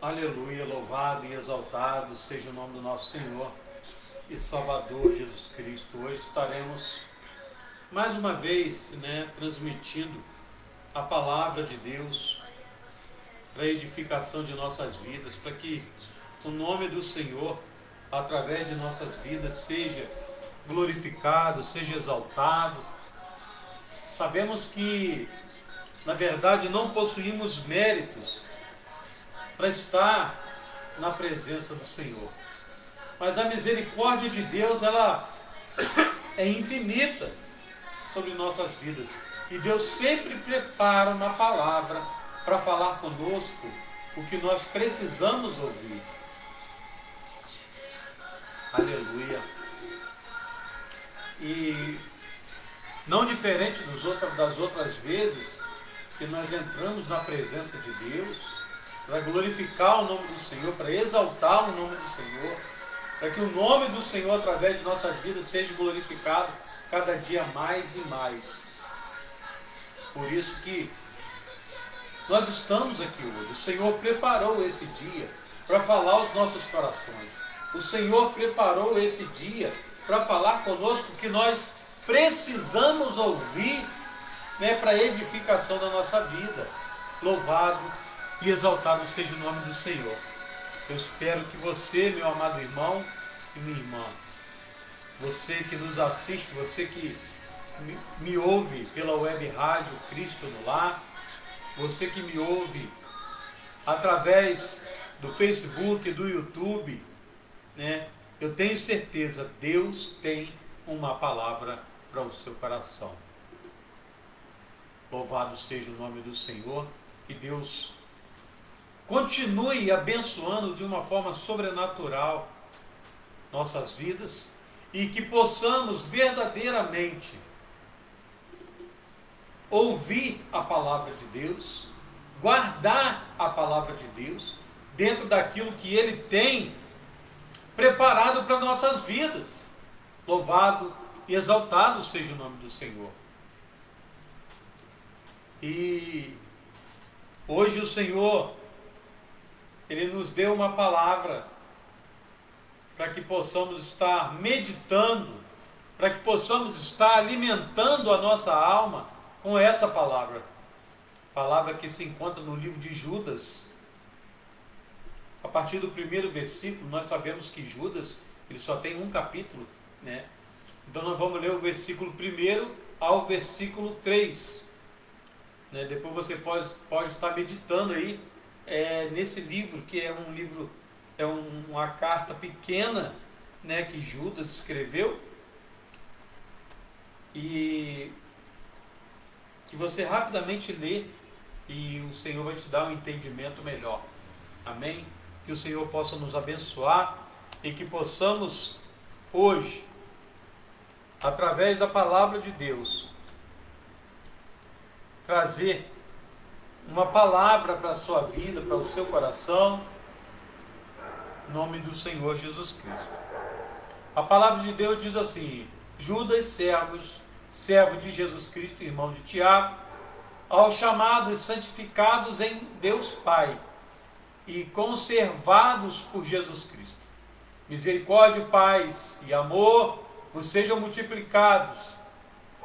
Aleluia, louvado e exaltado seja o nome do nosso Senhor e Salvador Jesus Cristo. Hoje estaremos mais uma vez, transmitindo a palavra de Deus para a edificação de nossas vidas, para que o nome do Senhor, através de nossas vidas, seja glorificado, seja exaltado. Sabemos que, na verdade, não possuímos méritos para estar na presença do Senhor. Mas a misericórdia de Deus, ela é infinita sobre nossas vidas. E Deus sempre prepara uma palavra para falar conosco o que nós precisamos ouvir. Aleluia. E não diferente das outras vezes que nós entramos na presença de Deus, para glorificar o nome do Senhor, para exaltar o nome do Senhor, para que o nome do Senhor, através de nossas vidas, seja glorificado cada dia mais e mais. Por isso que nós estamos aqui hoje. O Senhor preparou esse dia para falar aos nossos corações. O Senhor preparou esse dia para falar conosco que nós precisamos ouvir, para a edificação da nossa vida. Louvado e exaltado seja o nome do Senhor. Eu espero que você, meu amado irmão e minha irmã, você que nos assiste, você que me ouve pela web rádio Cristo no Lar, você que me ouve através do Facebook e do YouTube, eu tenho certeza, Deus tem uma palavra para o seu coração. Louvado seja o nome do Senhor, que Deus continue abençoando de uma forma sobrenatural nossas vidas e que possamos verdadeiramente ouvir a palavra de Deus, guardar a palavra de Deus dentro daquilo que Ele tem preparado para nossas vidas. Louvado e exaltado seja o nome do Senhor. E hoje o Senhor, Ele nos deu uma palavra para que possamos estar meditando, para que possamos estar alimentando a nossa alma com essa palavra. Palavra que se encontra no livro de Judas. A partir do primeiro versículo, nós sabemos que Judas, ele só tem um capítulo, Então nós vamos ler o versículo 1 ao versículo 3. Depois você pode estar meditando aí nesse livro, que é um livro, uma carta pequena, que Judas escreveu, e que você rapidamente lê e o Senhor vai te dar um entendimento melhor. Amém? Que o Senhor possa nos abençoar e que possamos hoje, através da palavra de Deus, trazer uma palavra para a sua vida, para o seu coração, em nome do Senhor Jesus Cristo. A palavra de Deus diz assim: Judas, servo de Jesus Cristo, irmão de Tiago, aos chamados e santificados em Deus Pai e conservados por Jesus Cristo. Misericórdia, paz e amor vos sejam multiplicados.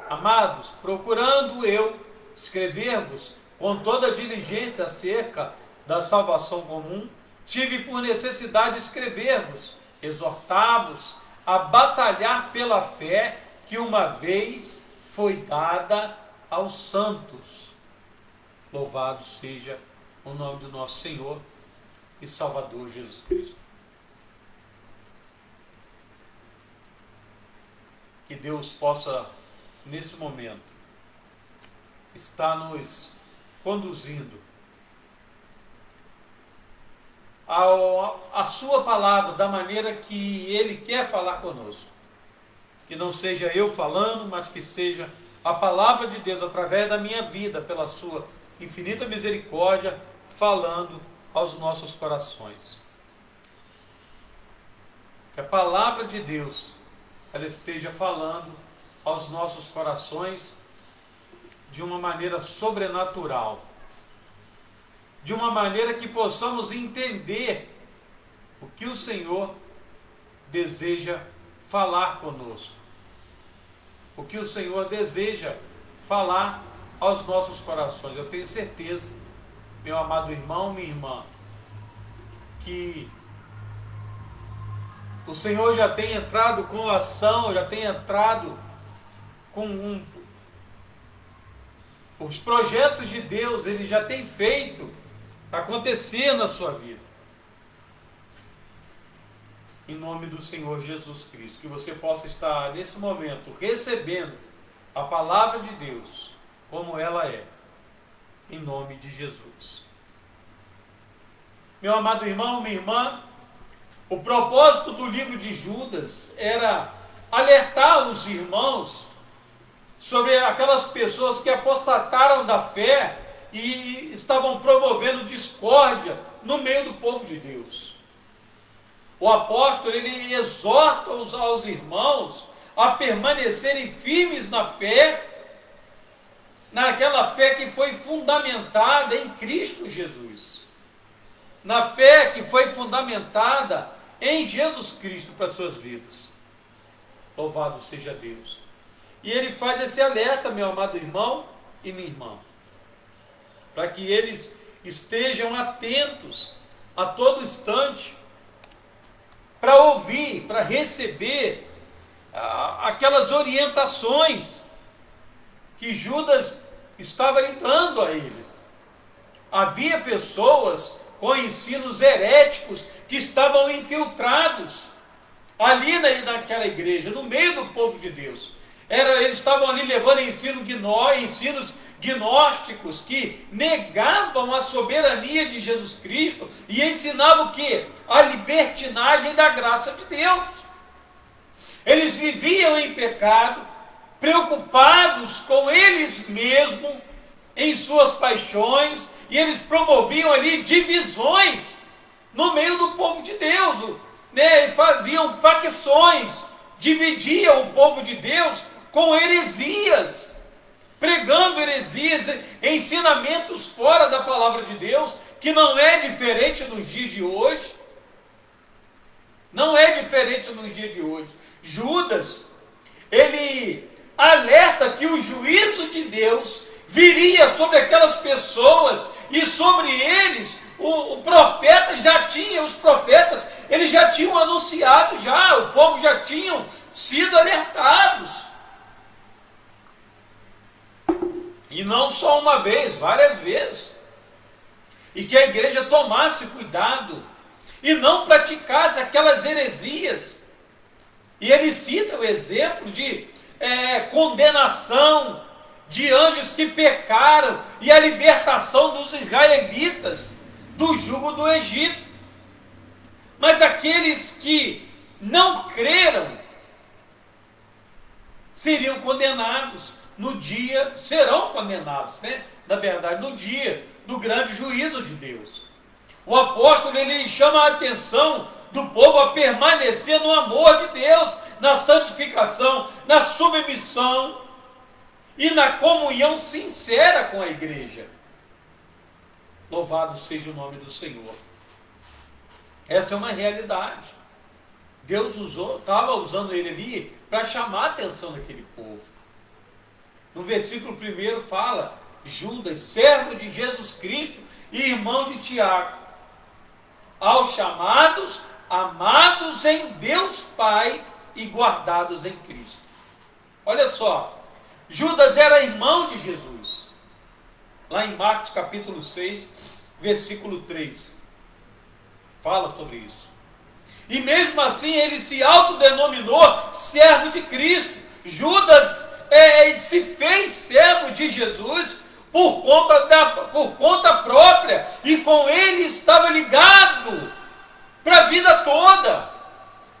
Amados, procurando eu escrever-vos com toda diligência acerca da salvação comum, tive por necessidade de escrever-vos, exortar-vos a batalhar pela fé que uma vez foi dada aos santos. Louvado seja o nome do nosso Senhor e Salvador Jesus Cristo. Que Deus possa, nesse momento, estar nos conduzindo a sua palavra da maneira que Ele quer falar conosco. Que não seja eu falando, mas que seja a palavra de Deus, através da minha vida, pela sua infinita misericórdia, falando aos nossos corações. Que a palavra de Deus, ela esteja falando aos nossos corações de uma maneira sobrenatural. de uma maneira que possamos entender o que o Senhor deseja falar conosco, o que o Senhor deseja falar aos nossos corações. Eu tenho certeza, meu amado irmão, minha irmã, que o Senhor já tem entrado com ação, já tem entrado com os projetos de Deus, Ele já tem feito acontecer na sua vida. Em nome do Senhor Jesus Cristo, que você possa estar nesse momento recebendo a palavra de Deus como ela é, em nome de Jesus. Meu amado irmão, minha irmã, o propósito do livro de Judas era alertar os irmãos sobre aquelas pessoas que apostataram da fé e estavam promovendo discórdia no meio do povo de Deus. O apóstolo, ele exorta aos irmãos a permanecerem firmes na fé, naquela fé que foi fundamentada em Cristo Jesus, na fé que foi fundamentada em Jesus Cristo para as suas vidas. Louvado seja Deus. E ele faz esse alerta, meu amado irmão e minha irmã, para que eles estejam atentos a todo instante, para ouvir, para receber aquelas orientações que Judas estava lhe dando a eles. Havia pessoas com ensinos heréticos que estavam infiltrados ali naquela igreja, no meio do povo de Deus. Eles estavam ali levando ensinos gnósticos que negavam a soberania de Jesus Cristo e ensinavam o quê? A libertinagem da graça de Deus. Eles viviam em pecado, preocupados com eles mesmos, em suas paixões, e eles promoviam ali divisões no meio do povo de Deus, né? Haviam facções, dividiam o povo de Deus com heresias, pregando heresias, ensinamentos fora da palavra de Deus, que não é diferente nos dias de hoje. Não é diferente nos dias de hoje. Judas, ele alerta que o juízo de Deus viria sobre aquelas pessoas e sobre eles. Os profetas, eles já tinham anunciado o povo já tinham sido alertados. E não só uma vez, várias vezes. E que a igreja tomasse cuidado e não praticasse aquelas heresias. E ele cita o exemplo de condenação de anjos que pecaram e a libertação dos israelitas do jugo do Egito. Mas aqueles que não creram seriam condenados serão condenados, né? Na verdade, no dia do grande juízo de Deus. O apóstolo, ele chama a atenção do povo a permanecer no amor de Deus, na santificação, na submissão e na comunhão sincera com a igreja. Louvado seja o nome do Senhor. Essa é uma realidade. Deus estava usando ele ali para chamar a atenção daquele povo. No versículo 1 fala: Judas, servo de Jesus Cristo e irmão de Tiago, aos chamados, amados em Deus Pai e guardados em Cristo. Olha só, Judas era irmão de Jesus. Lá em Marcos capítulo 6, versículo 3, fala sobre isso. E mesmo assim ele se autodenominou servo de Cristo. Judas se fez servo de Jesus por conta própria, e com ele estava ligado para a vida toda.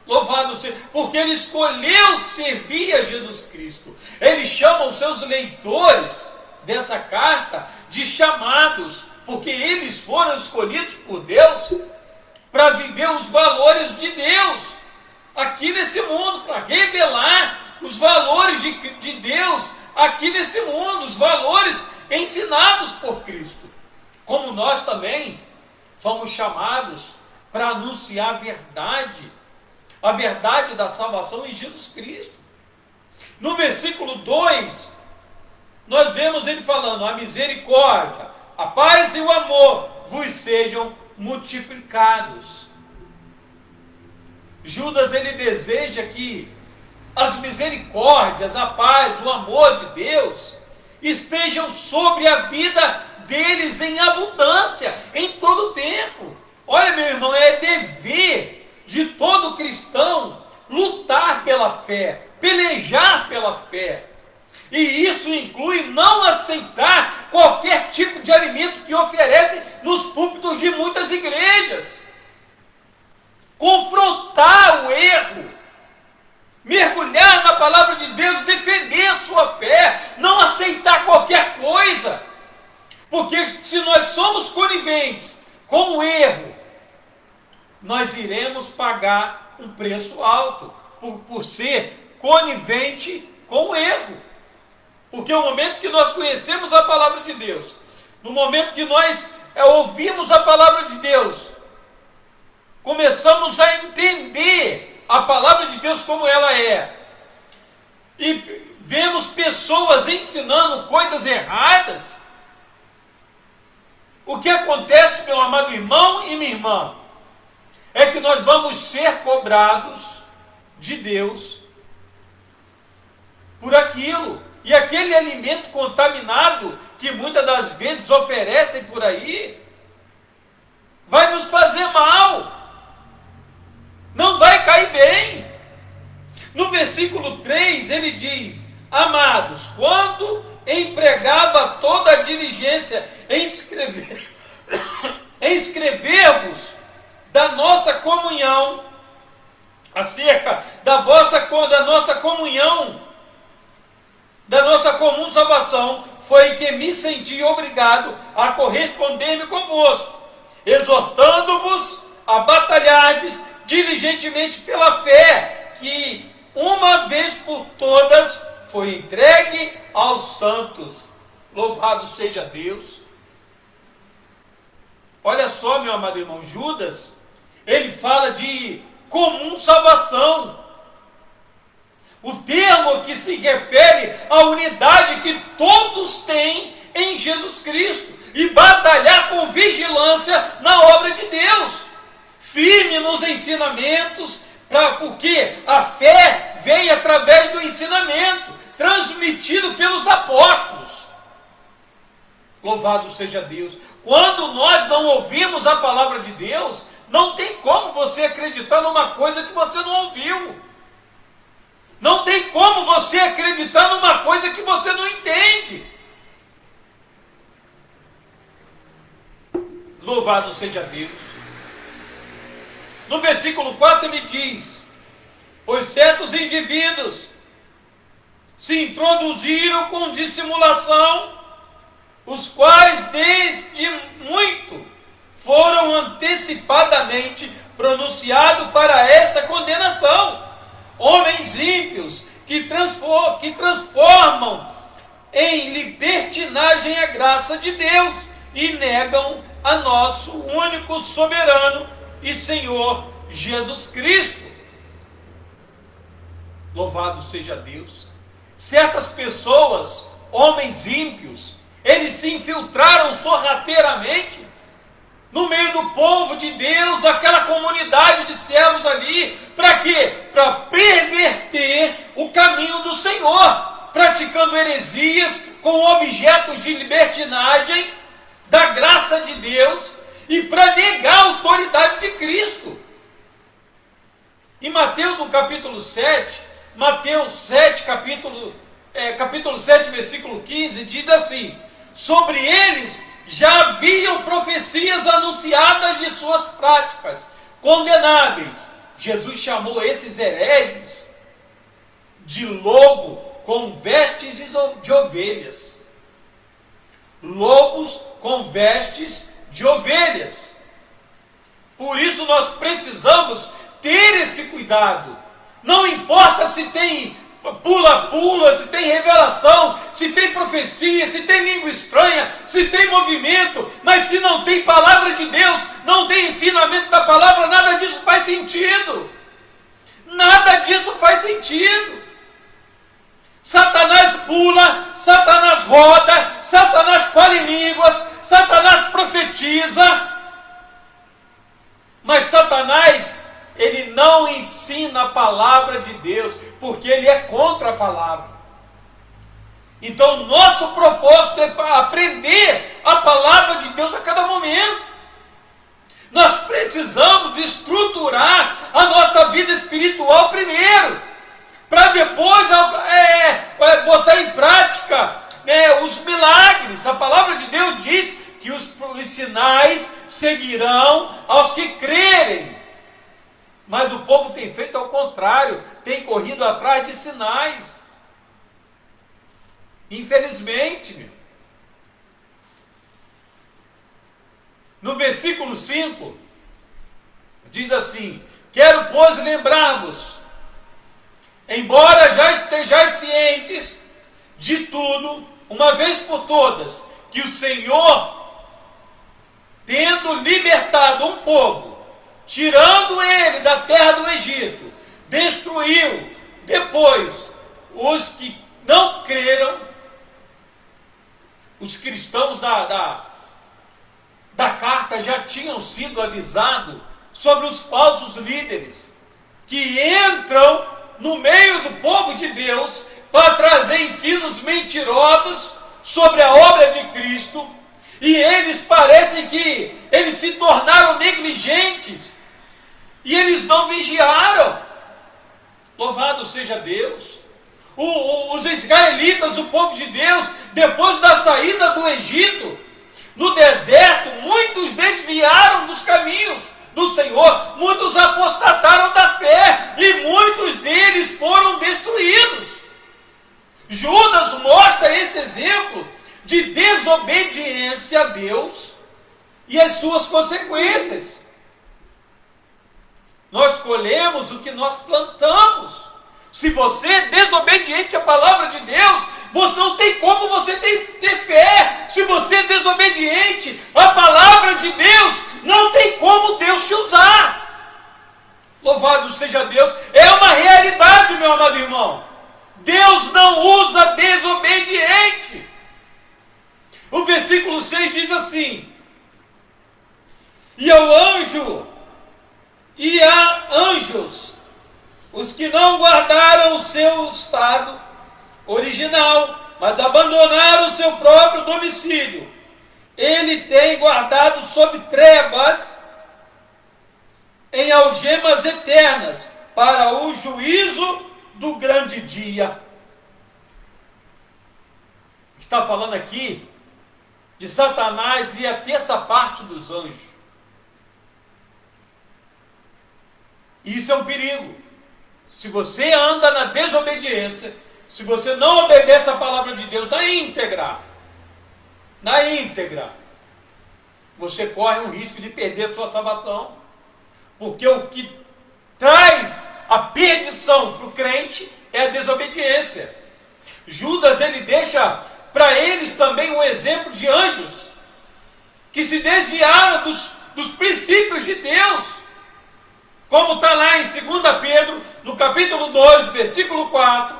Louvado seja, porque ele escolheu servir a Jesus Cristo. Ele chama os seus leitores dessa carta de chamados, porque eles foram escolhidos por Deus para viver os valores de Deus aqui nesse mundo, para revelar os valores de Deus aqui nesse mundo, os valores ensinados por Cristo. como nós também fomos chamados para anunciar a verdade da salvação em Jesus Cristo. No versículo 2, nós vemos ele falando: a misericórdia, a paz e o amor vos sejam multiplicados. Judas, ele deseja que as misericórdias, a paz, o amor de Deus estejam sobre a vida deles em abundância, em todo o tempo. Olha, meu irmão, é dever de todo cristão lutar pela fé, pelejar pela fé. E isso inclui não aceitar qualquer tipo de alimento que oferecem nos púlpitos de muitas igrejas. Confrontar o erro, mergulhar na palavra de Deus, defender a sua fé, não aceitar qualquer coisa. Porque se nós somos coniventes com o erro, nós iremos pagar um preço alto por ser conivente com o erro. Porque o momento que nós conhecemos a palavra de Deus, no momento que nós ouvimos a palavra de Deus, começamos a entender a palavra de Deus como ela é, e vemos pessoas ensinando coisas erradas, o que acontece, meu amado irmão e minha irmã, é que nós vamos ser cobrados de Deus por aquilo. E aquele alimento contaminado que muitas das vezes oferecem por aí, vai nos fazer mal, não vai cair bem. No versículo 3 ele diz: amados, quando empregava toda a diligência em escrever-vos da nossa comunhão, acerca da nossa comunhão, da nossa comum salvação, foi que me senti obrigado a corresponder-me convosco, exortando-vos a batalhardes diligentemente pela fé, que uma vez por todas foi entregue aos santos. Louvado seja Deus. Olha só, meu amado irmão, Judas, ele fala de comum salvação. O termo que se refere à unidade que todos têm em Jesus Cristo, e batalhar com vigilância na obra de Deus, firme nos ensinamentos, porque a fé vem através do ensinamento transmitido pelos apóstolos. Louvado seja Deus. Quando nós não ouvimos a palavra de Deus, não tem como você acreditar numa coisa que você não ouviu. Não tem como você acreditar numa coisa que você não entende. Louvado seja Deus. No versículo 4 ele diz: pois certos indivíduos se introduziram com dissimulação, os quais desde muito foram antecipadamente pronunciados para esta condenação. Homens ímpios que transformam em libertinagem a graça de Deus e negam a nosso único soberano e Senhor Jesus Cristo. Louvado seja Deus. Certas pessoas, homens ímpios, eles se infiltraram sorrateiramente no meio do povo de Deus, daquela comunidade de servos ali. Para quê? Para perverter o caminho do Senhor, praticando heresias com objetos de libertinagem da graça de Deus e para negar a autoridade de Cristo. Em Mateus, no capítulo 7, capítulo 7, versículo 15, diz assim: sobre eles já haviam profecias anunciadas de suas práticas condenáveis. Jesus chamou esses hereges de lobo com vestes de ovelhas. Lobos com vestes de ovelhas. Por isso nós precisamos ter esse cuidado. Não importa se tem pula-pula, se tem revelação, se tem profecia, se tem língua estranha, se tem movimento, mas se não tem palavra de Deus, não tem ensinamento da palavra, nada disso faz sentido. Nada disso faz sentido. Satanás pula, Satanás roda, Satanás fala em línguas, Satanás profetiza, mas Satanás, ele não ensina a palavra de Deus, porque ele é contra a palavra. Então, nosso propósito é aprender a palavra de Deus a cada momento. Nós precisamos estruturar a nossa vida espiritual primeiro, para depois botar em prática os milagres. A palavra de Deus diz que os sinais seguirão aos que crerem. Mas o povo tem feito ao contrário, tem corrido atrás de sinais. Infelizmente, no versículo 5, diz assim: quero, pois, lembrar-vos, embora já estejais cientes de tudo, uma vez por todas, que o Senhor, tendo libertado um povo, tirando ele da terra do Egito, destruiu depois os que não creram. Os cristãos da carta já tinham sido avisados sobre os falsos líderes que entram no meio do povo de Deus para trazer ensinos mentirosos sobre a obra de Cristo, e eles parecem que eles se tornaram negligentes e eles não vigiaram. Louvado seja Deus. Os israelitas, o povo de Deus, depois da saída do Egito, no deserto, muitos desviaram dos caminhos do Senhor, muitos apostataram da fé, e muitos deles foram destruídos. Judas mostra esse exemplo de desobediência a Deus e as suas consequências. Nós colhemos o que nós plantamos. Se você é desobediente à palavra de Deus, não tem como você ter fé. Se você é desobediente à palavra de Deus, não tem como Deus te usar. Louvado seja Deus. É uma realidade, meu amado irmão. Deus não usa desobediente. O versículo 6 diz assim: e há anjos, os que não guardaram o seu estado original, mas abandonaram o seu próprio domicílio. Ele tem guardado sob trevas, em algemas eternas, para o juízo do grande dia. Está falando aqui de Satanás e a terça parte dos anjos. Isso é um perigo. Se você anda na desobediência, se você não obedece a palavra de Deus na íntegra, você corre o risco de perder a sua salvação. Porque o que traz a perdição para o crente é a desobediência. Judas, ele deixa para eles também um exemplo de anjos que se desviaram dos princípios de Deus. Como está lá em 2 Pedro, no capítulo 2, versículo 4.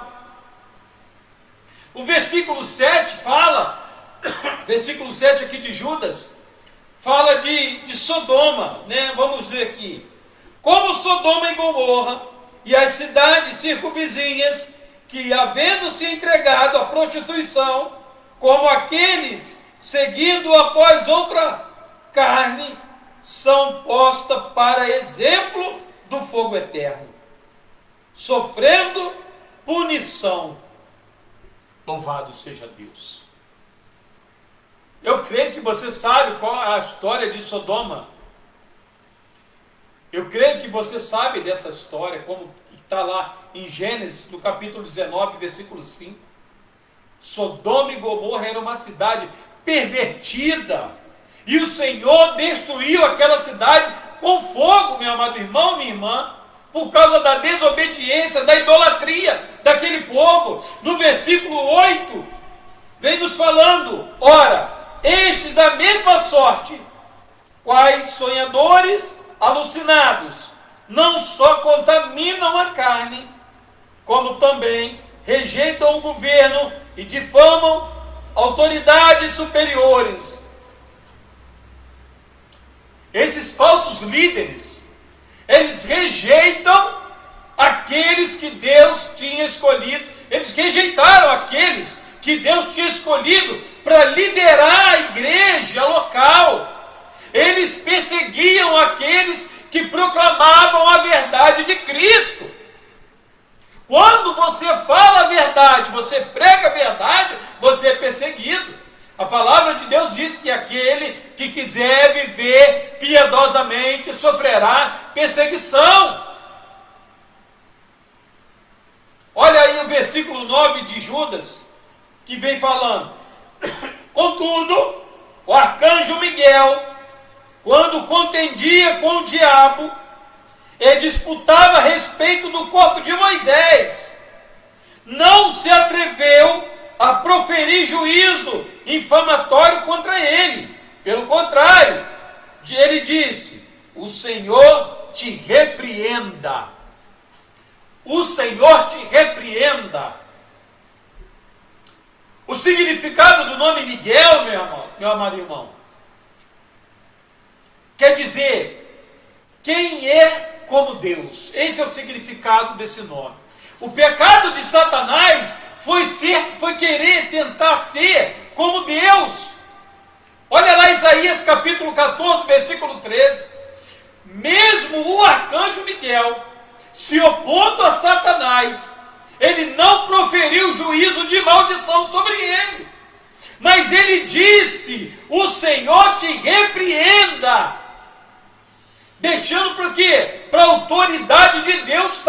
O versículo 7 fala, versículo 7 aqui de Judas, fala de Sodoma, né? Vamos ver aqui. Como Sodoma e Gomorra e as cidades circunvizinhas, que havendo se entregado à prostituição, como aqueles seguindo após outra carne, são postas para exemplo do fogo eterno, sofrendo punição. Louvado seja Deus. Eu creio que você sabe qual é a história de Sodoma. Eu creio que você sabe dessa história, como está lá em Gênesis, no capítulo 19, versículo 5. Sodoma e Gomorra era uma cidade pervertida, e o Senhor destruiu aquela cidade com fogo, meu amado irmão, minha irmã, por causa da desobediência, da idolatria daquele povo. versículo 8, vem nos falando: ora, estes da mesma sorte, quais sonhadores alucinados, não só contaminam a carne, como também rejeitam o governo e difamam autoridades superiores. Esses falsos líderes, eles rejeitam aqueles que Deus tinha escolhido. Eles rejeitaram aqueles que Deus tinha escolhido para liderar a igreja local. Eles perseguiam aqueles que proclamavam a verdade de Cristo. Quando você fala a verdade, você prega a verdade, você é perseguido. A palavra de Deus diz que aquele que quiser viver piedosamente sofrerá perseguição. Olha aí o versículo 9 de Judas, que vem falando: contudo, o arcanjo Miguel, quando contendia com o diabo e disputava a respeito do corpo de Moisés, não se atreveu a proferir juízo infamatório contra ele. Pelo contrário, ele disse: o Senhor te repreenda. O Senhor te repreenda. O significado do nome Miguel, meu amado irmão, quer dizer, quem é como Deus. Esse é o significado desse nome. O pecado de Satanás foi querer tentar ser como Deus. Olha lá Isaías capítulo 14, versículo 13. Mesmo o arcanjo Miguel, se opondo a Satanás, ele não proferiu juízo de maldição sobre ele, mas ele disse: o Senhor te repreenda, deixando para quê? Para a autoridade de Deus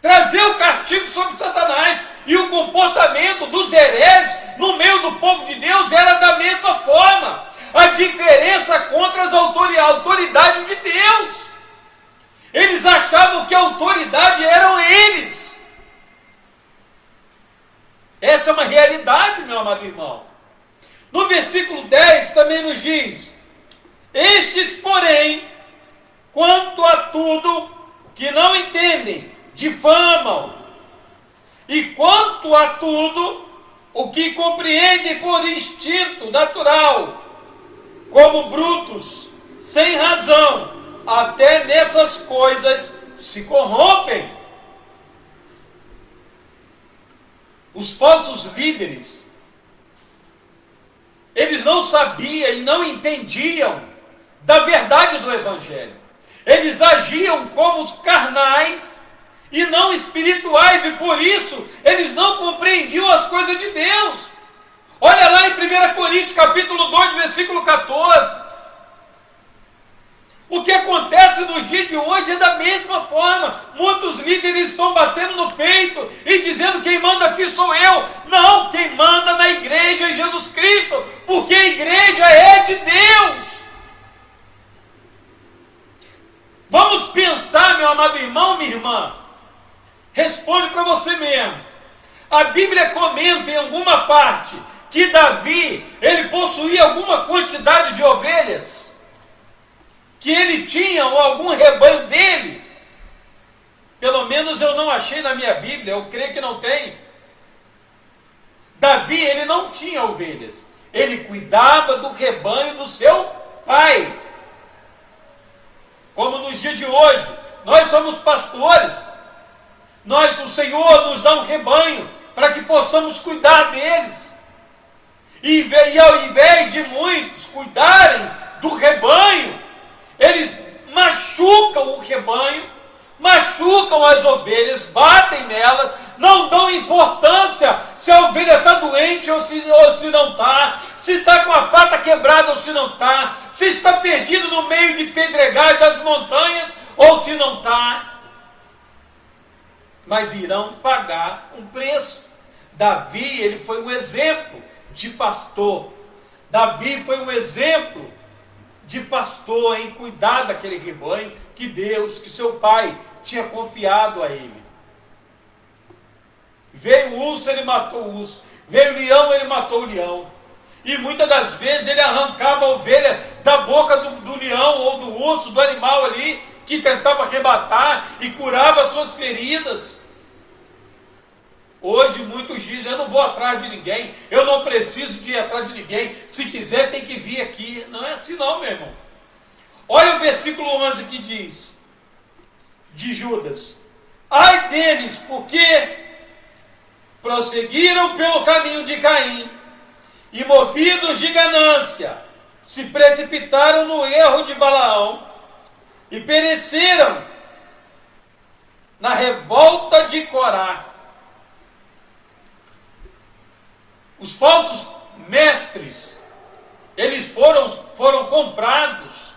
trazer o castigo sobre Satanás. E o comportamento dos hereges no meio do povo de Deus era da mesma forma. A diferença contra as autoridades de Deus. Eles achavam que a autoridade eram eles. Essa é uma realidade, meu amado irmão. No versículo 10 também nos diz: estes, porém, quanto a tudo que não entendem, difamam, e quanto a tudo o que compreendem por instinto natural, como brutos, sem razão, até nessas coisas se corrompem. Os falsos líderes, eles não sabiam e não entendiam da verdade do Evangelho. Eles agiam como os carnais e não espirituais, e por isso eles não compreendiam as coisas de Deus. Olha lá em 1 Coríntios capítulo 2, versículo 14. O que acontece nos dias de hoje é da mesma forma. Muitos líderes estão batendo no peito e dizendo: quem manda aqui sou eu. Não, quem manda na igreja é Jesus Cristo, porque a igreja é de Deus. Vamos pensar, meu amado irmão, minha irmã. Responde para você mesmo. A Bíblia comenta em alguma parte que Davi, ele possuía alguma quantidade de ovelhas, que ele tinha algum rebanho dele. Pelo menos eu não achei na minha Bíblia, eu creio que não tem. Davi, ele não tinha ovelhas, ele cuidava do rebanho do seu pai. Como nos dias de hoje, nós somos pastores, o Senhor nos dá um rebanho para que possamos cuidar deles. E ao invés de muitos cuidarem do rebanho, eles machucam o rebanho, machucam as ovelhas, batem nelas, não dão importância se a ovelha está doente ou se não está, se está com a pata quebrada ou se não está, se está perdido no meio de pedregais das montanhas ou se não está. Mas irão pagar um preço. Davi, ele foi um exemplo de pastor. Davi foi um exemplo de pastor em cuidar daquele rebanho que Deus, que seu pai tinha confiado a ele. Veio o urso, ele matou o urso. Veio o leão, ele matou o leão. E muitas das vezes ele arrancava a ovelha da boca do leão ou do urso, do animal ali, que tentava arrebatar e curava as suas feridas. Hoje muitos dizem, eu não vou atrás de ninguém, eu não preciso de ir atrás de ninguém, se quiser tem que vir aqui. Não é assim não, meu irmão. Olha o versículo 11 que diz, de Judas: ai deles, porque prosseguiram pelo caminho de Caim, e movidos de ganância, se precipitaram no erro de Balaão, e pereceram na revolta de Corá. Os falsos mestres, eles foram comparados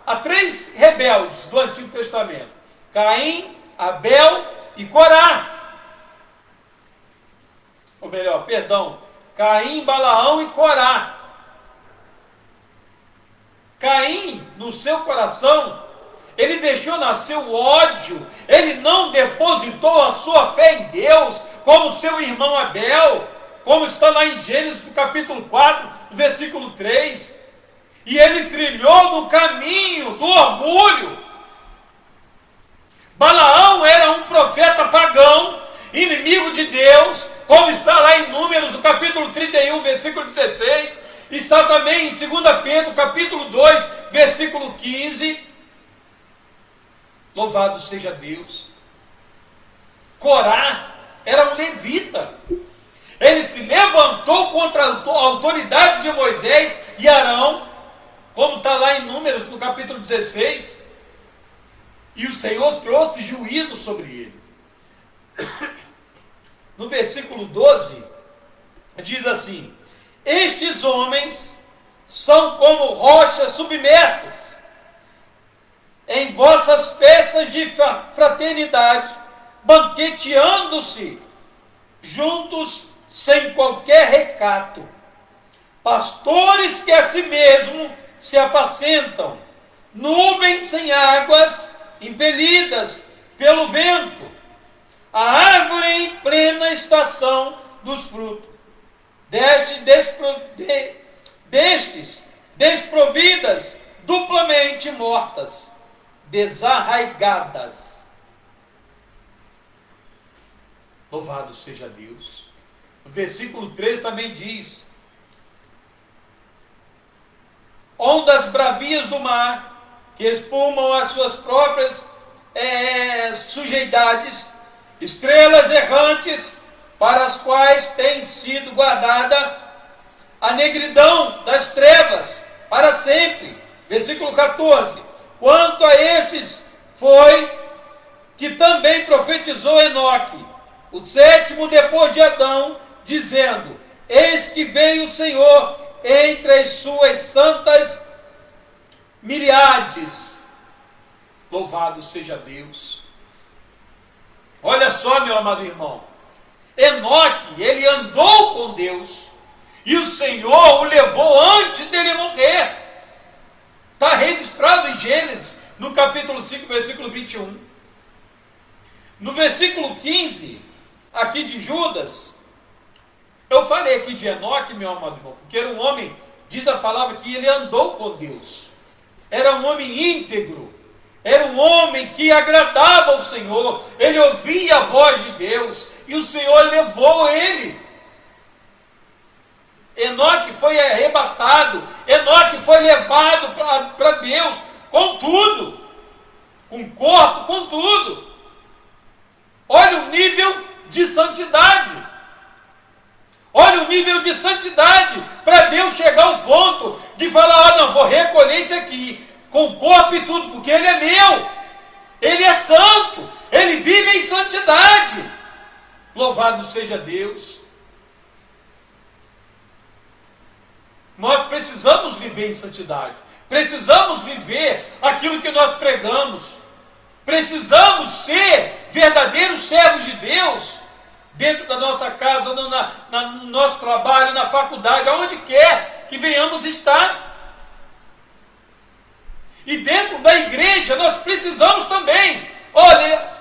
a 3 rebeldes do Antigo Testamento: Caim, Abel e Corá. Ou melhor, Caim, Balaão e Corá. Caim, no seu coração, ele deixou nascer o ódio, ele não depositou a sua fé em Deus, como seu irmão Abel, como está lá em Gênesis, no capítulo 4, versículo 3. E ele trilhou no caminho do orgulho. Balaão era um profeta pagão, inimigo de Deus, como está lá em Números, no capítulo 31, versículo 16, está também em 2 Pedro, capítulo 2, versículo 15. Louvado seja Deus. Corá era um levita. Ele se levantou contra a autoridade de Moisés e Arão, como está lá em Números, no capítulo 16, e o Senhor trouxe juízo sobre ele. No versículo 12, diz assim: estes homens são como rochas submersas em vossas festas de fraternidade, banqueteando-se juntos sem qualquer recato, pastores que a si mesmo se apacentam, nuvens sem águas, impelidas pelo vento, a árvore em plena estação dos frutos, destes desprovidas, duplamente mortas, desarraigadas. Louvado seja Deus. O versículo 3 também diz: ondas bravias do mar, que espumam as suas próprias sujeidades, estrelas errantes, para as quais tem sido guardada a negridão das trevas para sempre. Versículo 14: quanto a estes foi que também profetizou Enoque, o 7º depois de Adão, dizendo: eis que veio o Senhor entre as suas santas miríades. Louvado seja Deus. Olha só, meu amado irmão, Enoque, ele andou com Deus, e o Senhor o levou antes dele morrer. Está registrado em Gênesis, no capítulo 5, versículo 21. No versículo 15, aqui de Judas, eu falei aqui de Enoque, meu amado irmão, porque era um homem, diz a palavra que ele andou com Deus, era um homem íntegro, era um homem que agradava ao Senhor, ele ouvia a voz de Deus, e o Senhor levou ele. Enoque foi arrebatado, Enoque foi levado para Deus, com tudo, com corpo, com tudo. Olha o nível de santidade. Olha o nível de santidade, para Deus chegar ao ponto de falar: não, vou recolher isso aqui, com corpo e tudo, porque ele é meu, ele é santo, ele vive em santidade. Louvado seja Deus. Nós precisamos viver em santidade, precisamos viver aquilo que nós pregamos, precisamos ser verdadeiros servos de Deus, dentro da nossa casa, no nosso trabalho, na faculdade, aonde quer que venhamos estar. E dentro da igreja nós precisamos também, olha,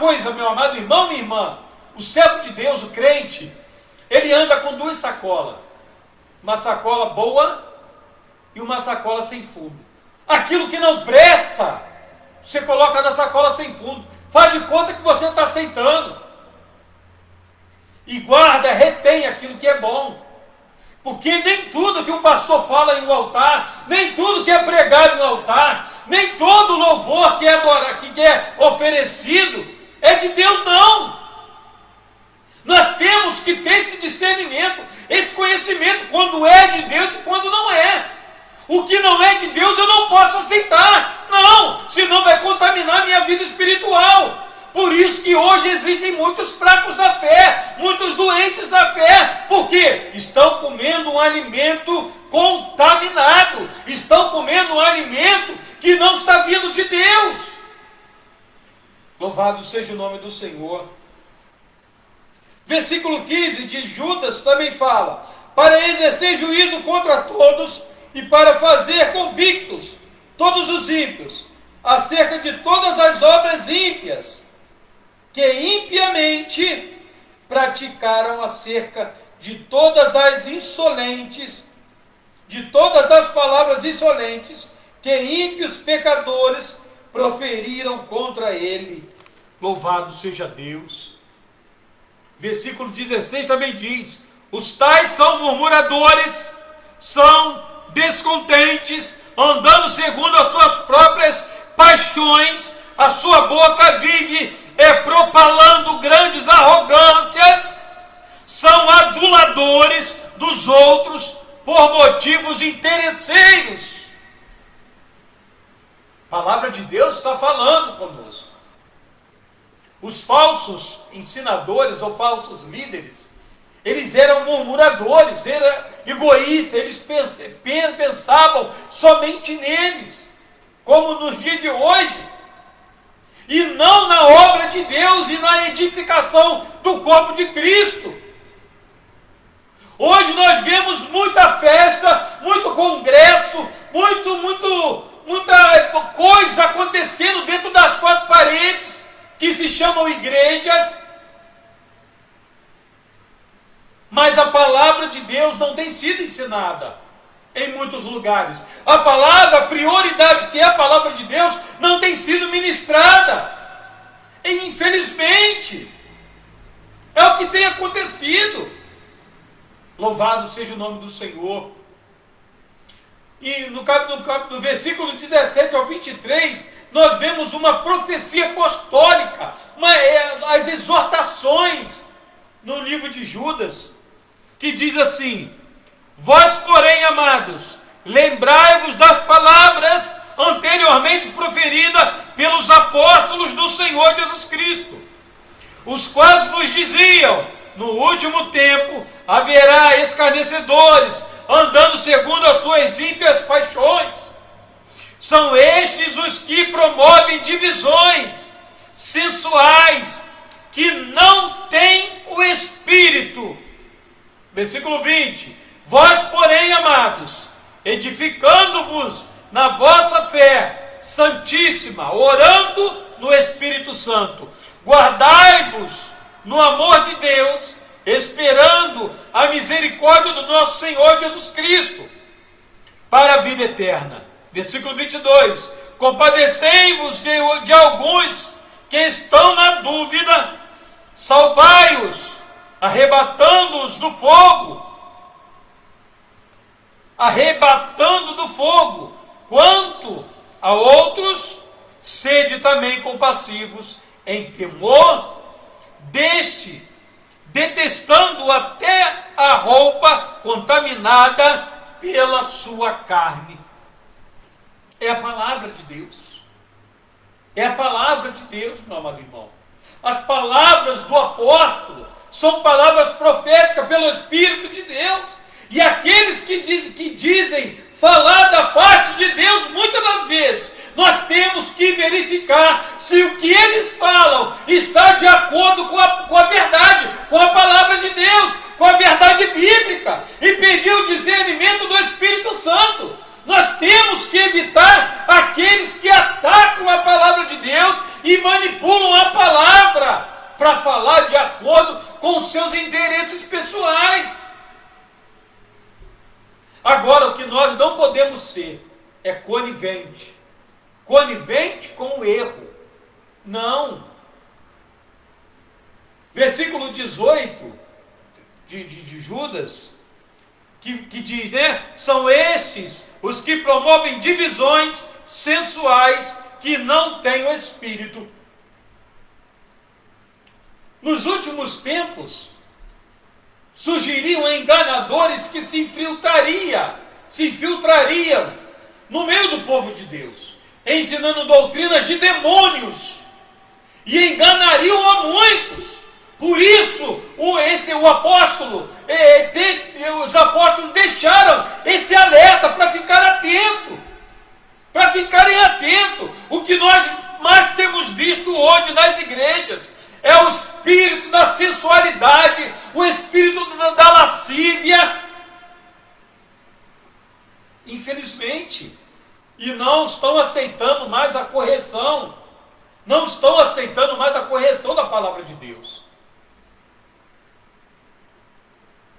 coisa, meu amado irmão, minha irmã, o servo de Deus, o crente, ele anda com duas sacolas, uma sacola boa e uma sacola sem fundo. Aquilo que não presta, você coloca na sacola sem fundo, faz de conta que você está aceitando, e guarda, retém aquilo que é bom, porque nem tudo que o pastor fala em um altar, nem tudo que é pregado em um altar, nem todo louvor que é oferecido é de Deus, não. Nós temos que ter esse discernimento, esse conhecimento, quando é de Deus e quando não é. O que não é de Deus eu não posso aceitar, não, senão vai contaminar minha vida espiritual. Por isso que hoje existem muitos fracos na fé, muitos doentes na fé, porque estão comendo um alimento contaminado, estão comendo um alimento que não está vindo de Deus. Louvado seja o nome do Senhor. Versículo 15 de Judas também fala: para exercer juízo contra todos e para fazer convictos todos os ímpios, acerca de todas as obras ímpias, que impiamente praticaram, acerca de todas as insolentes, de todas as palavras insolentes, que ímpios pecadores proferiram contra ele. Louvado seja Deus. Versículo 16 também diz: os tais são murmuradores, são descontentes, andando segundo as suas próprias paixões, a sua boca vive propalando grandes arrogâncias, são aduladores dos outros por motivos interesseiros. A palavra de Deus está falando conosco. Os falsos ensinadores ou falsos líderes, eles eram murmuradores, eram egoístas, eles pensavam somente neles, como nos dias de hoje, e não na obra de Deus e na edificação do corpo de Cristo. Hoje nós vemos muita festa, muito congresso, muita coisa acontecendo dentro das quatro paredes, que se chamam igrejas, mas a palavra de Deus não tem sido ensinada em muitos lugares. A prioridade que é a palavra de Deus, não tem sido ministrada. E infelizmente, é o que tem acontecido. Louvado seja o nome do Senhor. E no versículo 17 ao 23, nós vemos uma profecia apostólica, as exortações no livro de Judas, que diz assim: vós, porém, amados, lembrai-vos das palavras anteriormente proferidas pelos apóstolos do Senhor Jesus Cristo, os quais vos diziam: no último tempo haverá escarnecedores, andando segundo as suas ímpias paixões. São estes os que promovem divisões sensuais, que não têm o Espírito. Versículo 20: vós, porém, amados, edificando-vos na vossa fé santíssima, orando no Espírito Santo, guardai-vos no amor de Deus, esperando a misericórdia do nosso Senhor Jesus Cristo, para a vida eterna. Versículo 22: compadecei-vos de alguns que estão na dúvida, salvai-os, arrebatando-os do fogo, quanto a outros, sede também compassivos em temor deste, detestando até a roupa contaminada pela sua carne. É a palavra de Deus. É a palavra de Deus, meu amado irmão. As palavras do apóstolo são palavras proféticas pelo Espírito de Deus. E aqueles que dizem falar da parte de Deus, muitas das vezes, nós temos que verificar se o que eles falam está de acordo com a verdade, com a palavra de Deus, com a verdade bíblica, e pedir o discernimento do Espírito Santo. Nós temos que evitar aqueles que atacam a palavra de Deus e manipulam a palavra. é conivente. Conivente com o erro. Não. Versículo 18 de Judas, que diz, né? São estes os que promovem divisões sensuais que não têm o Espírito. Nos últimos tempos, surgiriam enganadores que se infiltrariam no meio do povo de Deus, ensinando doutrinas de demônios, e enganariam a muitos. Por isso, os apóstolos deixaram esse alerta para ficar atento, para ficarem atentos. O que nós mais temos visto hoje nas igrejas é o espírito da sensualidade, o espírito da lascívia. Infelizmente, e não estão aceitando mais a correção, não estão aceitando mais a correção da palavra de Deus.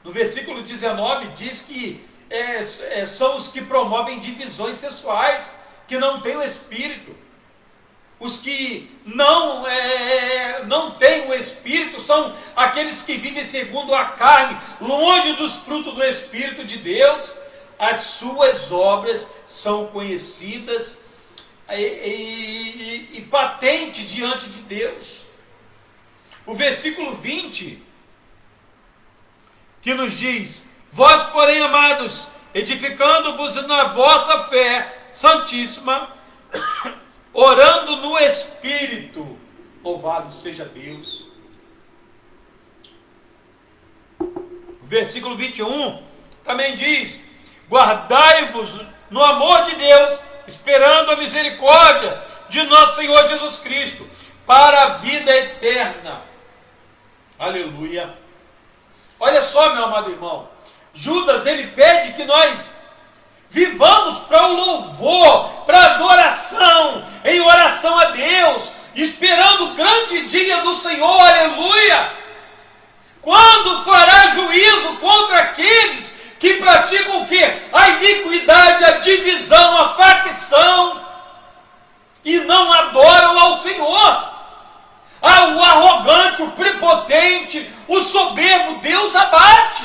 No versículo 19 diz que são os que promovem divisões sexuais, que não têm o Espírito. Os que não têm o Espírito são aqueles que vivem segundo a carne, longe dos frutos do Espírito de Deus. As suas obras são conhecidas e patente diante de Deus. O versículo 20, que nos diz: vós, porém, amados, edificando-vos na vossa fé santíssima, orando no Espírito, louvado seja Deus. O versículo 21 também diz: guardai-vos no amor de Deus, esperando a misericórdia de nosso Senhor Jesus Cristo, para a vida eterna. Aleluia. Olha só, meu amado irmão, Judas, ele pede que nós vivamos para o louvor, para a adoração, em oração a Deus, esperando o grande dia do Senhor, aleluia. Quando fará juízo contra aqueles que praticam o quê? A iniquidade, a divisão, a facção, e não adoram ao Senhor. O arrogante, o prepotente, o soberbo, Deus abate.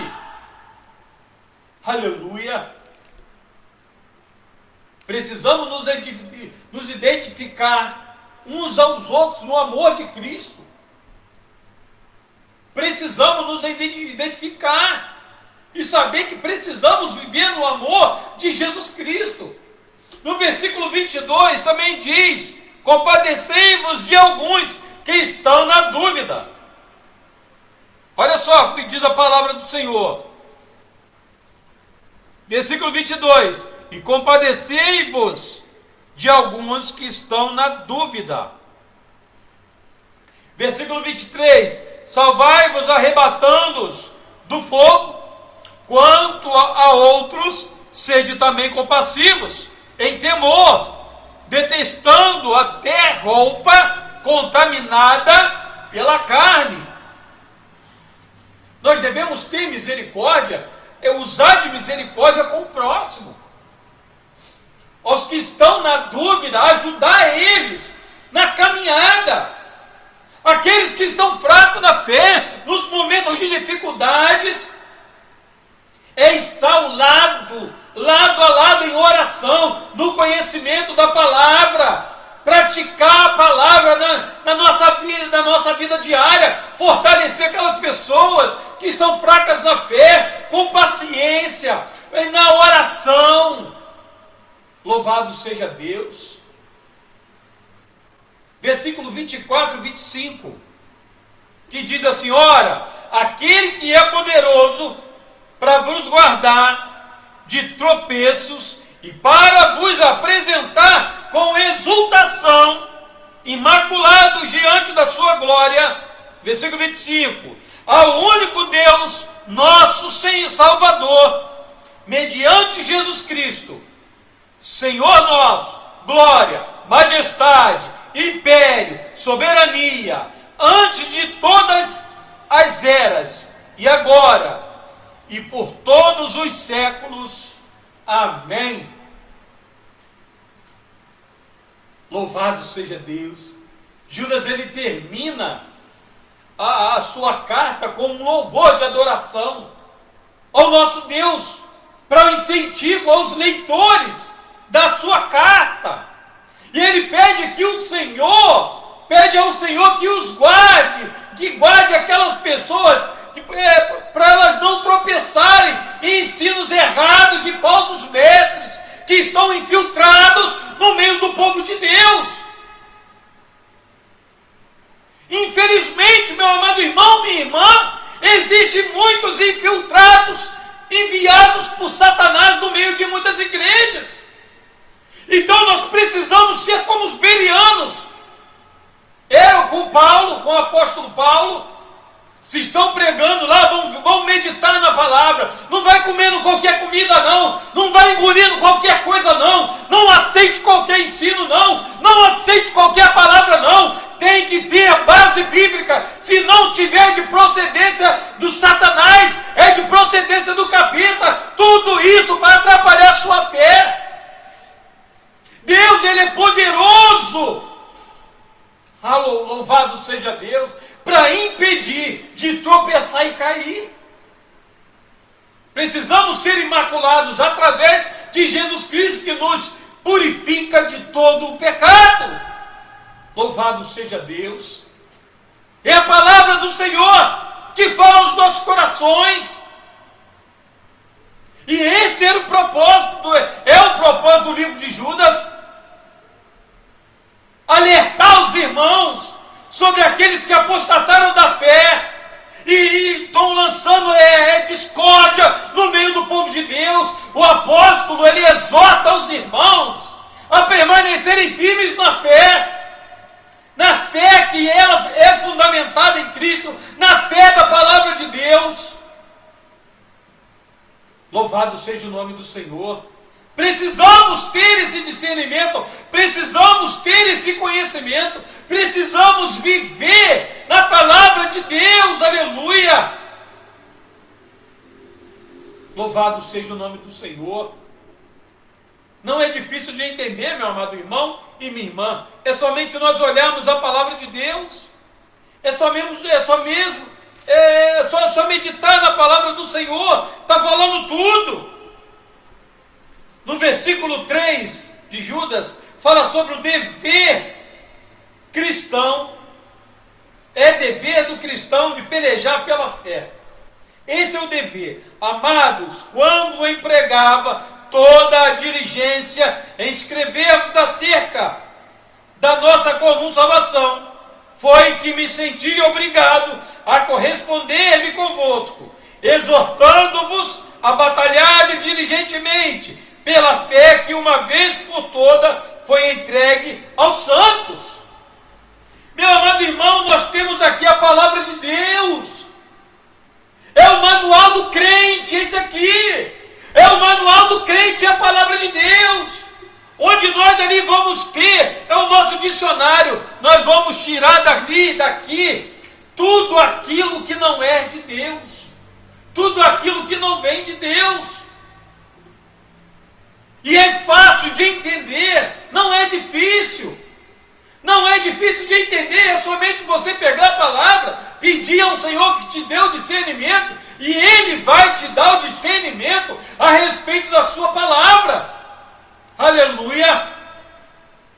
Aleluia. Precisamos nos identificar uns aos outros no amor de Cristo. Precisamos nos identificar e saber que precisamos viver no amor de Jesus Cristo. No versículo 22 também diz: compadecei-vos de alguns que estão na dúvida. Olha só o que diz a palavra do Senhor. Versículo 22: e compadecei-vos de alguns que estão na dúvida. Versículo 23: salvai-vos arrebatando-os do fogo, quanto a outros, sede também compassivos, em temor, detestando até roupa contaminada pela carne. Nós devemos ter misericórdia, usar de misericórdia com o próximo. Aos que estão na dúvida, ajudar eles na caminhada. Aqueles que estão fracos na fé, nos momentos de dificuldades, estar ao lado a lado em oração, no conhecimento da palavra, praticar a palavra na nossa vida diária, fortalecer aquelas pessoas que estão fracas na fé, com paciência, na oração. Louvado seja Deus. Versículo 24 e 25, que diz assim: ora, aquele que é poderoso para vos guardar de tropeços e para vos apresentar com exultação, imaculados diante da sua glória. Versículo 25: ao único Deus, nosso Salvador, mediante Jesus Cristo, Senhor nosso, glória, majestade, império, soberania, antes de todas as eras, e agora, e por todos os séculos. Amém. Louvado seja Deus. Judas, ele termina a sua carta com um louvor de adoração ao nosso Deus, para o incentivo aos leitores da sua carta. E ele pede ao Senhor que os guarde, que guarde aquelas pessoas, para elas não tropeçarem em ensinos errados de falsos mestres, que estão infiltrados no meio do povo de Deus. Infelizmente, meu amado irmão, minha irmã, existem muitos infiltrados, enviados por Satanás no meio de muitas igrejas. Então nós precisamos ser como os bereanos. Com Paulo, com o apóstolo Paulo, se estão pregando lá, vão meditar na palavra. Não vai comendo qualquer comida não, não vai engolindo qualquer coisa não aceite qualquer ensino não aceite qualquer palavra não. Tem que ter a base bíblica. Se não tiver de procedência do Satanás, é de procedência do capeta. Tudo isso para atrapalhar a sua fé. Deus, ele é poderoso. Louvado seja Deus, para impedir de tropeçar e cair. Precisamos ser imaculados através de Jesus Cristo, que nos purifica de todo o pecado. Louvado seja Deus. É a palavra do Senhor que fala aos nossos corações. E esse era o propósito, o propósito do livro de Judas. Alertar os irmãos sobre aqueles que apostataram da fé e estão lançando discórdia no meio do povo de Deus. O apóstolo, ele exorta os irmãos a permanecerem firmes na fé que ela é fundamentada em Cristo, na fé da palavra de Deus. Louvado seja o nome do Senhor. Precisamos ter esse discernimento, precisamos ter esse conhecimento, precisamos viver na palavra de Deus, aleluia. Louvado seja o nome do Senhor. Não é difícil de entender, meu amado irmão e minha irmã, é somente nós olharmos a palavra de Deus, é só meditar na palavra do Senhor, está falando tudo. No versículo 3 de Judas, fala sobre o dever cristão. É dever do cristão de pelejar pela fé. Esse é o dever. Amados, quando empregava toda a diligência em escrever-vos acerca da nossa comum salvação, foi que me senti obrigado a corresponder-me convosco, exortando-vos a batalhar diligentemente pela fé que uma vez por toda foi entregue aos santos. Meu amado irmão, nós temos aqui a palavra de Deus. É o manual do crente, esse aqui. É o manual do crente, é a palavra de Deus. Onde nós ali vamos ter, é o nosso dicionário. Nós vamos tirar daqui, tudo aquilo que não é de Deus. Tudo aquilo que não vem de Deus. E é fácil de entender, não é difícil. Não é difícil de entender, é somente você pegar a palavra, pedir ao Senhor que te dê o discernimento, e Ele vai te dar o discernimento a respeito da sua palavra. Aleluia!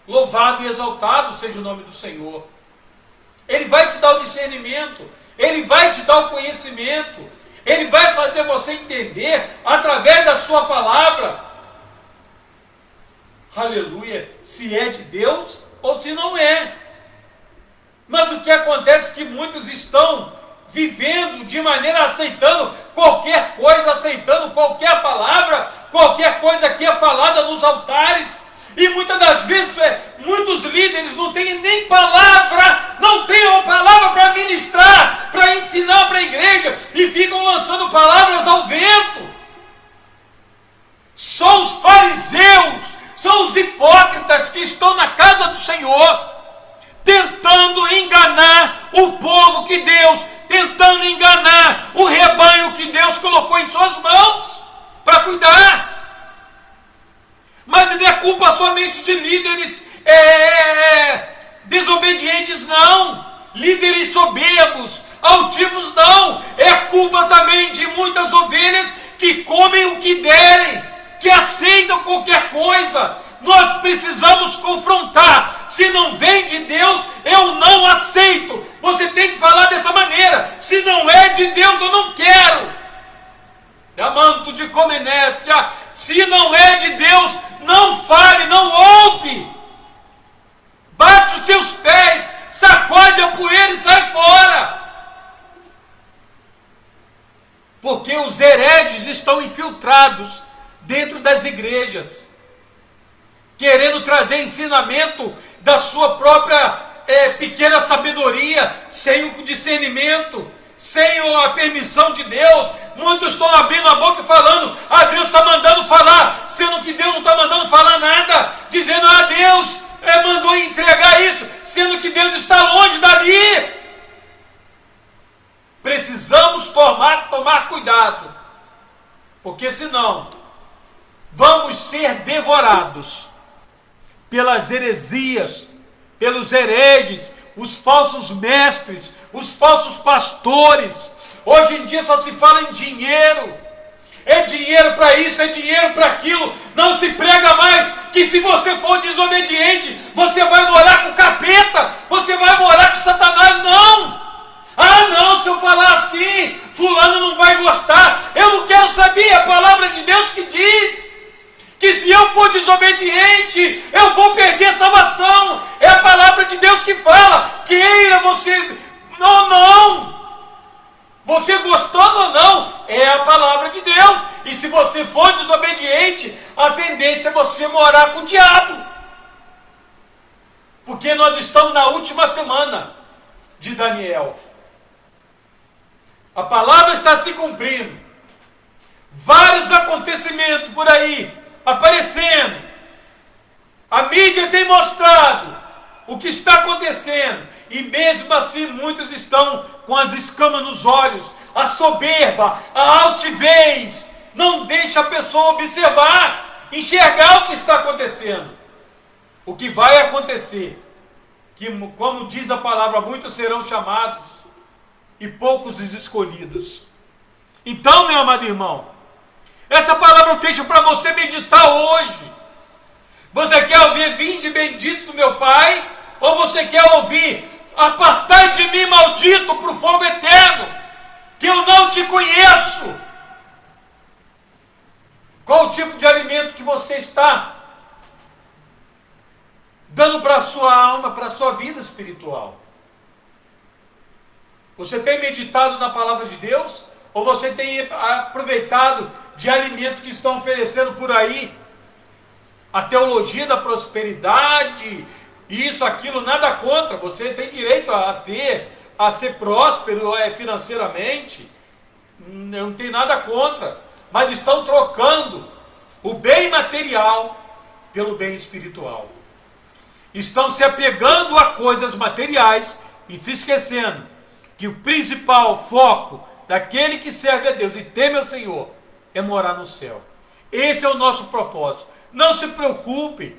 Louvado e exaltado seja o nome do Senhor. Ele vai te dar o discernimento, Ele vai te dar o conhecimento, Ele vai fazer você entender através da sua palavra. Aleluia! Se é de Deus ou se não é. Mas o que acontece é que muitos estão vivendo de maneira aceitando qualquer coisa, aceitando qualquer palavra, qualquer coisa que é falada nos altares. E muitas das vezes muitos líderes não têm nem palavra, não têm uma palavra para ministrar, para ensinar para a igreja, e ficam lançando palavras ao vento. Só os fariseus, são os hipócritas que estão na casa do Senhor, tentando enganar o povo que Deus, tentando enganar o rebanho que Deus colocou em suas mãos para cuidar. Mas não é culpa somente de líderes, desobedientes, não. Líderes soberbos, altivos, não. É culpa também de muitas ovelhas que comem o que derem, que aceitam qualquer coisa. Nós precisamos confrontar. Se não vem de Deus, eu não aceito. Você tem que falar dessa maneira. Se não é de Deus, eu não quero. Manto de comenécia. Se não é de Deus, não fale, não ouve. Bate os seus pés, sacode a poeira e sai fora. Porque os hereges estão infiltrados dentro das igrejas, querendo trazer ensinamento da sua própria pequena sabedoria, sem o discernimento, sem a permissão de Deus. Muitos estão abrindo a boca e falando: Deus está mandando falar, sendo que Deus não está mandando falar nada, dizendo: Deus mandou entregar isso, sendo que Deus está longe dali. Precisamos tomar cuidado, porque senão vamos ser devorados pelas heresias, pelos hereges, os falsos mestres, os falsos pastores. Hoje em dia só se fala em dinheiro. É dinheiro para isso, é dinheiro para aquilo. Não se prega mais que se você for desobediente, você vai morar com o capeta, você vai morar com Satanás. Não! Não, se eu falar assim, fulano não vai gostar. Eu não quero saber, a palavra de Deus que diz que se eu for desobediente, eu vou perder salvação. É a palavra de Deus que fala. Queira você, não. Você gostando ou não, é a palavra de Deus. E se você for desobediente, a tendência é você morar com o diabo. Porque nós estamos na última semana de Daniel. A palavra está se cumprindo. Vários acontecimentos por aí aparecendo. A mídia tem mostrado o que está acontecendo, e mesmo assim muitos estão com as escamas nos olhos. A soberba, a altivez não deixa a pessoa observar, enxergar o que está acontecendo. O que vai acontecer, que como diz a palavra, muitos serão chamados e poucos os escolhidos. Então, meu amado irmão, essa palavra eu deixo para você meditar hoje. Você quer ouvir: vinde benditos do meu Pai? Ou você quer ouvir: apartai de mim, maldito, para o fogo eterno, que eu não te conheço? Qual o tipo de alimento que você está dando para a sua alma, para a sua vida espiritual? Você tem meditado na palavra de Deus? Ou você tem aproveitado de alimentos que estão oferecendo por aí? A teologia da prosperidade, isso, aquilo, nada contra. Você tem direito a ser próspero financeiramente. Não tem nada contra. Mas estão trocando o bem material pelo bem espiritual. Estão se apegando a coisas materiais e se esquecendo que o principal foco daquele que serve a Deus e teme ao Senhor é morar no céu. Esse é o nosso propósito. Não se preocupe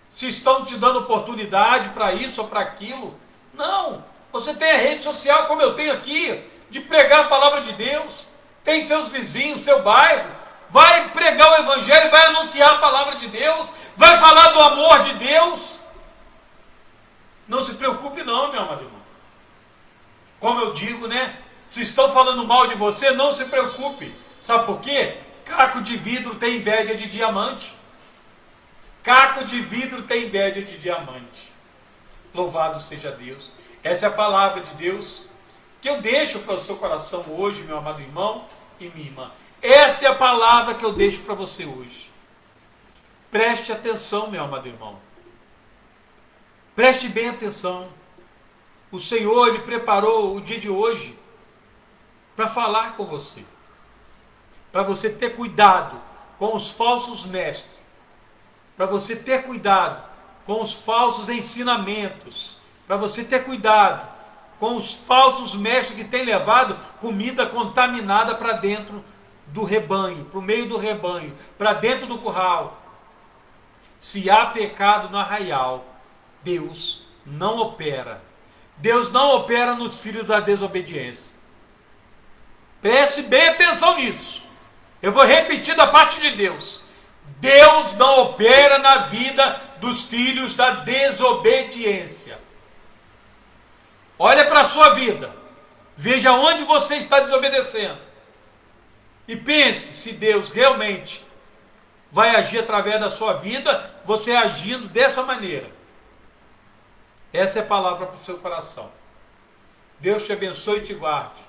se estão te dando oportunidade para isso ou para aquilo. Não. Você tem a rede social, como eu tenho aqui, de pregar a palavra de Deus. Tem seus vizinhos, seu bairro. Vai pregar o evangelho, vai anunciar a palavra de Deus, vai falar do amor de Deus. Não se preocupe não, meu amado irmão. Como eu digo, se estão falando mal de você, não se preocupe. Sabe por quê? Caco de vidro tem inveja de diamante. Caco de vidro tem inveja de diamante. Louvado seja Deus. Essa é a palavra de Deus que eu deixo para o seu coração hoje, meu amado irmão e minha irmã. Essa é a palavra que eu deixo para você hoje. Preste atenção, meu amado irmão. Preste bem atenção. O Senhor, Ele preparou o dia de hoje para falar com você. Para você ter cuidado com os falsos mestres. Para você ter cuidado com os falsos ensinamentos. Para você ter cuidado com os falsos mestres que têm levado comida contaminada para dentro do rebanho, para o meio do rebanho, para dentro do curral. Se há pecado no arraial, Deus não opera. Deus não opera nos filhos da desobediência. Preste bem atenção nisso. Eu vou repetir da parte de Deus. Deus não opera na vida dos filhos da desobediência. Olha para a sua vida. Veja onde você está desobedecendo. E pense se Deus realmente vai agir através da sua vida, você agindo dessa maneira. Essa é a palavra para o seu coração. Deus te abençoe e te guarde.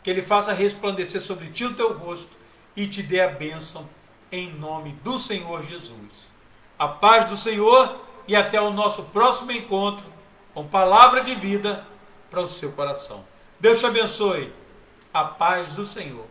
Que Ele faça resplandecer sobre ti o teu rosto e te dê a bênção em nome do Senhor Jesus. A paz do Senhor e até o nosso próximo encontro com palavra de vida para o seu coração. Deus te abençoe. A paz do Senhor.